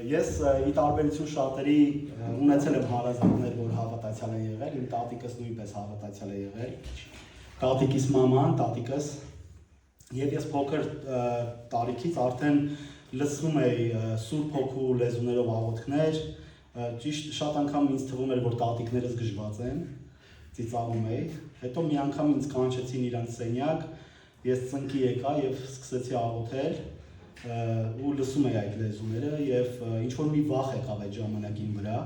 Ես ի տարբերություն շատերի ունեցել եմ հարազատներ, որ հավատացյալ են եղել, իմ տատիկս նույնպես հավատացյալ է եղել, տատիկիս մաման, տատիկս, եւ ես փոքր տարիքից արդեն լսում էի Սուրբ Հոգու լեզուներով աղոթքներ, ճիշտ շատ անգամ ինձ թվում էր, որ տատիկներս գժված են, ծիծաղում էի, հետո մի անգամ ինձ կանչեցին իրանց սենյակ, ես ծնկի եկա եւ սկսեցի աղոթել ու լսում էի այդ լեզուները եւ ինչ որ մի վախ եկավ այդ ժամանակին վրա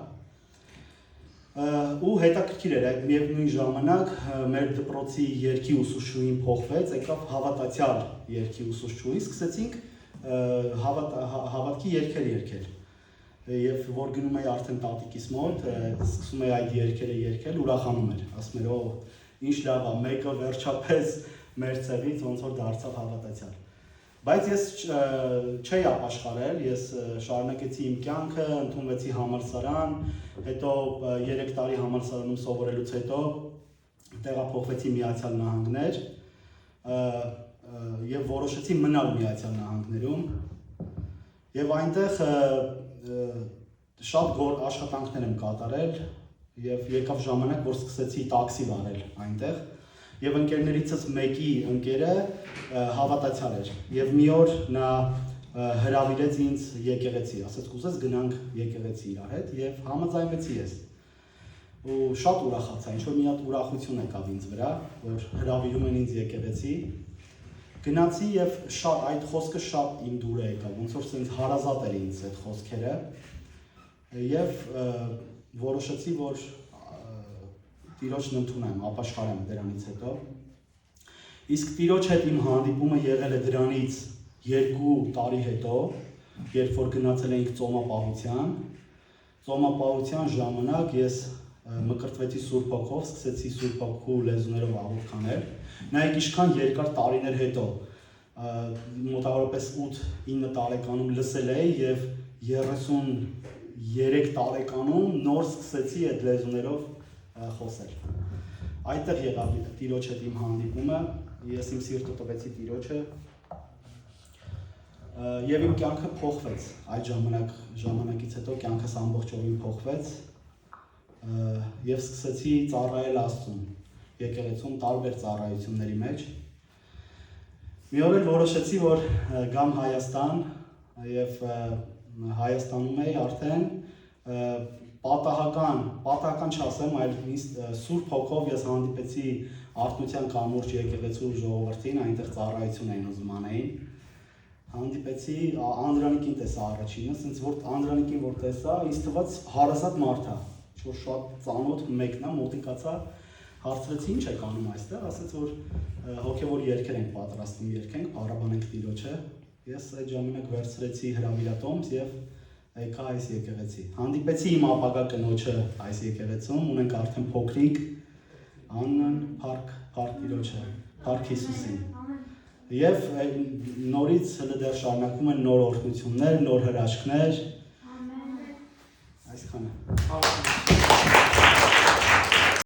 ու հետաքրքիր էր այդ միևնույն ժամանակ մեր դպրոցի երգի ուսուցչուհին փոխվեց, եկավ հավատացյալ երգի ուսուցչուհի, սկսեցինք հավատքի երգեր երգել եւ որ գնում էի արդեն տատիկիս մոտ, սկսում էի այդ երգերը երգել, ուրախանում էր, ասում էր, օ, ինչ լավ է, մեկը վերջապես մեր ցեղից ոնց որ դարձավ հավատացյալ։ Բայց ես չէի ապաշխարել, ես շարունակեցի իմ կյանքը, ընդունվեցի համալսարան, հետո 3 տարի համալսարանում սովորելուց հետո տեղափոխվեցի Միացյալ Նահանգներ եւ որոշեցի մնալ Միացյալ Նահանգներում եւ այնտեղ շատ գոր աշխատանքներ եմ կատարել եւ եկավ ժամանակ, որ սկսեցի տաքսի վարել այնտեղ եւ ընկերներիցս մեկի ընկերը հավատացյալ էր եւ մի օր նա հրավիրեց ինձ եկեղեցի, ասաց կուզես գնանք եկեղեցի իր հետ եւ համաձայնվեցի ես ու շատ ուրախացա, ինչ որ մի հատ ուրախություն եկավ ինձ վրա, որ հրավիրում են ինձ եկեղեցի գնացի եւ շատ այդ խոսքը շատ իմ դուր եկավ, ոնց որ ինձ հարազատ էր ինձ այդ խոսքերը եւ որոշեցի, որ Տիրոջն ընդունեմ, ապաշխարեմ դրանից հետո։ Իսկ Տիրոջ հետ իմ հանդիպումը եղել է դրանից 2 տարի հետո, երբ որ գնացել էինք ծոմապահության ժամանակ ես մկրտվեցի Սուրբ Հոգով, սկսեցի Սուրբ Հոգու լեզուներով աղոթք անել։ Նայեք ինչքան երկար տարիներ հետո, մոտավորապես 8-9 տարեկանում լսել էի եւ 33 տարեկանում նոր սկսեցի այդ լեզուներով խոսել։ Այդտեղ եղավ Տիրոջ հետ իմ հանդիպումը, ես իմ սիրտը տվեցի Տիրոջը եւ իմ կյանքը փոխվեց։ Այդ ժամանակից հետո կյանքս ամբողջովին փոխվեց եւ սկսեցի ծառայել Աստծուն եկեղեցում տարբեր ծառայությունների մեջ։ Մի օր էլ որոշեցի, որ գամ Հայաստան եւ Հայաստանում էի արդեն պատահական չասեմ, այլ Սուրբ Հոգով ես հանդիպեցի Արթնության կամուրջ եկեղեցու ժողովրդին, այնտեղ ծառայություն էին ուզում անեին։ Հանդիպեցի, Անդրանիկին տեսա առաջինը, ասենց որ Անդրանիկին որ տեսա, ինձ թվաց հարազատ մարդ է, որ շատ ծանոթ մեկն է, մոտիկացա, հարցրեցի ինչ եք անում այստեղ, ասաց որ հոգևոր երգեր ենք պատրաստում, երգենք, փառաբանենք Տիրոջը։ Ես այդ ժամանակ վերցրեցի հրավիրատոմս եւ եկա այս եկեղեցի։ Հանդիպեցի իմ ապագա կնոջը այս եկեղեցում, ունենք արդեն փոքրիկ Աննան, Փառք Տիրոջը, Փառք Հիսուսին։ Եվ նորից դեռ շարունակվում են նոր օրհնություններ, նոր հրաշքներ։ Այսքանը։